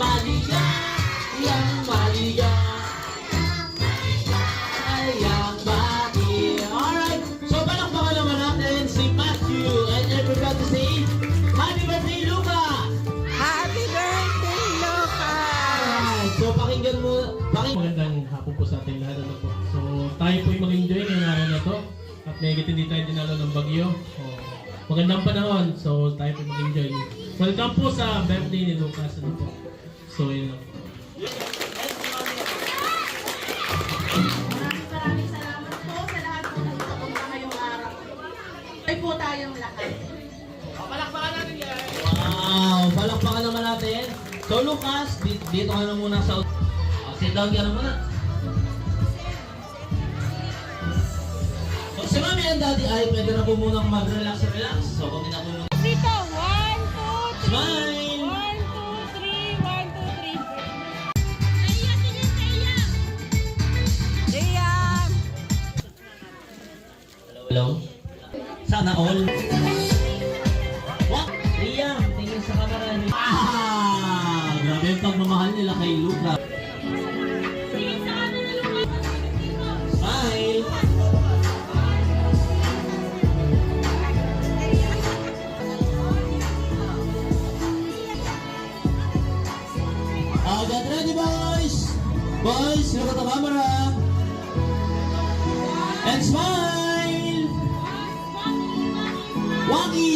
Maligayang maligayang bati. Alright, so palakpakan naman natin si Matthew and everybody say, Happy birthday, Luca! Happy birthday, Lucas! So pakinggan mo, Magandang hapon po sa ating lahat. Ano po. So tayo po yung mag-enjoy ngayong araw na to. At may hindi tayo dinalo ng bagyo. So, magandang panahon. So tayo po mag-enjoy. Welcome po sa birthday ni Lucas. Ano po. So yun lang. Maraming salamat po sa lahat po na nagpapunta ngayong araw. Ay po tayong lahat. palakpakan natin yan. Wow, palakpakan naman natin. So Lucas, dito ka na muna sa... sit down ka na muna. So si Mami and Daddy ay pwede na po munang mag-relax. So kung na po muna. Dito, 1, 2, 3. Smile! 1, 2, 3. 1, 2, 3. Rian! Hello? Sana all? What? Liam, tingin sa kamera niyo. Grabe yung pagmamahal nila kay Luca. Smile! Get ready, boys! Boys, look at the camera! And smile! Waki!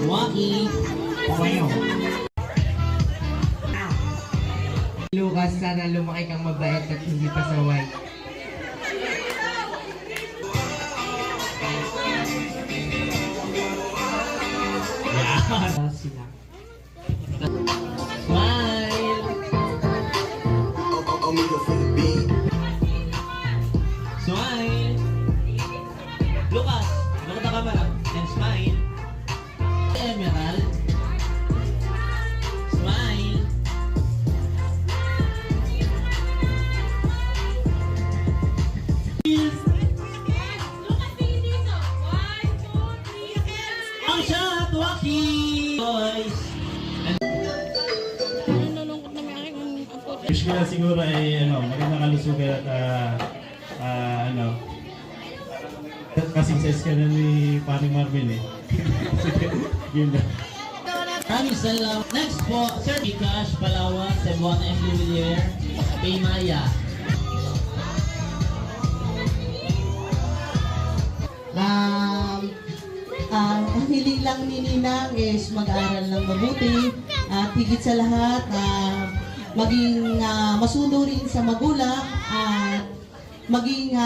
Waki! Lucas, sana lumaki kang mabait at hindi pasaway. Yeah. Sila. Smile! Smile! Lucas, look at the camera and smile. Emerald. Smile. Ang shot, Waki! Boys! Wish ko lang siguro ay magandang kalusugan at kasing size ka na ni Paring Marvin eh. Yun lang. Maraming salamat. Next po, Sir Vikash, Palawan, Cebuana M. Villier, Kay Maya. Ang hiling lang ni Ninang is mag-aral ng mabuti at higit sa lahat maging masunurin sa magulang at maging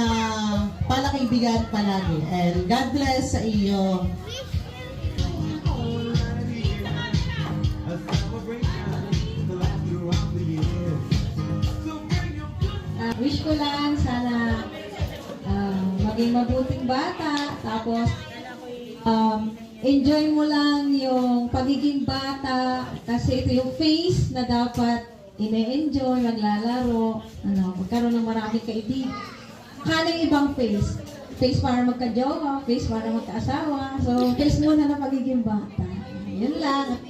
palakaibigan palagi. And God bless sa iyo. Wish ko lang sana maging mabuting bata, tapos enjoy mo lang yung pagiging bata kasi ito yung phase na dapat ine-enjoy, maglalaro, magkaroon ng maraming kaibigan. Kanang ibang phase. Phase para magka-jowa, phase para magka-asawa. So, phase muna na pagiging bata. Yun lang.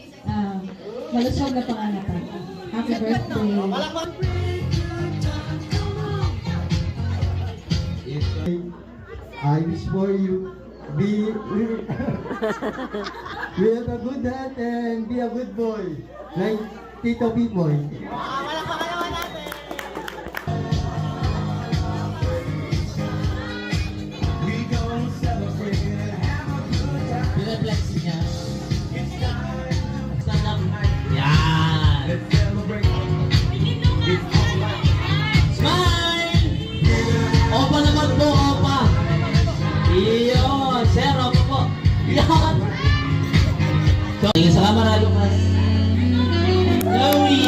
Malusog na panganapan. Happy birthday. I wish for you be with a good heart and be a good boy like Tito Pimoy. Pineflex niya. Stand up. Yan. Smile! Opa naman po, opa. Iyon. Sir, opa po. Yan. So, tingin sa camera, Lucas. Chloe!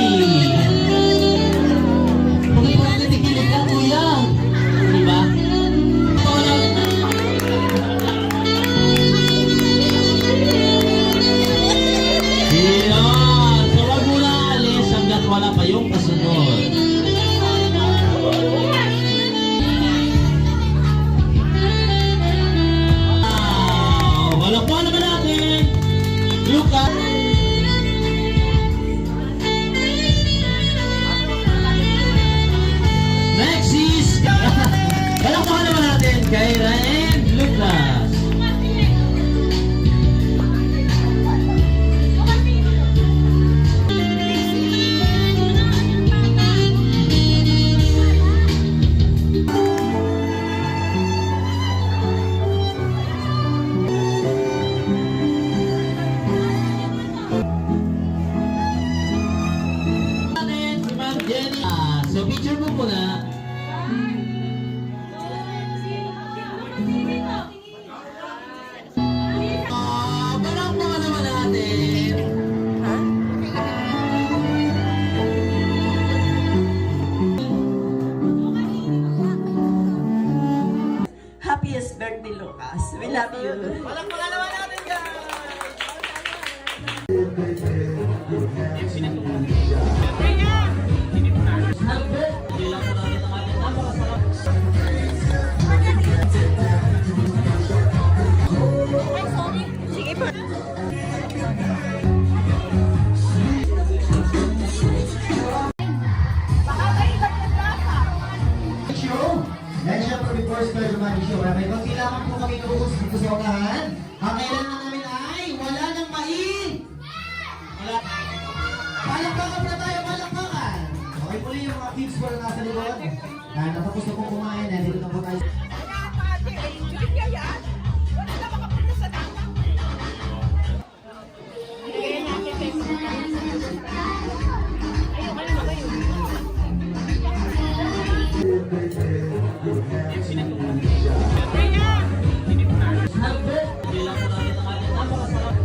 Huwag mo na titigilin ka, kuya. Diba? Iyon. So, wag mo na alis hanggat wala pa yung kasunod. Walakwa naman natin. Lucas. Jenny. So picture mo muna. Palakpakan naman natin. Happiest birthday, Lucas. We love you. Palakpakan naman natin guys. Hindi lang po natin ang ating napakasarap. Show. Dahil syempre before special magic show, may kailangan po kami tuukos dito sa unahan. Ang kailangan namin ay wala nang main. Wala. Palakpakan na tayo, palakpakan. Okay po yung mga kids ko na nasa likod. Natapos na po kumain, dito na po tayo. Hindi lang po natin ang ating napakasarap.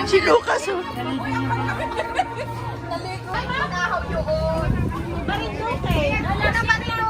Si Lucas, oh. Marinduque. Wala naman yun.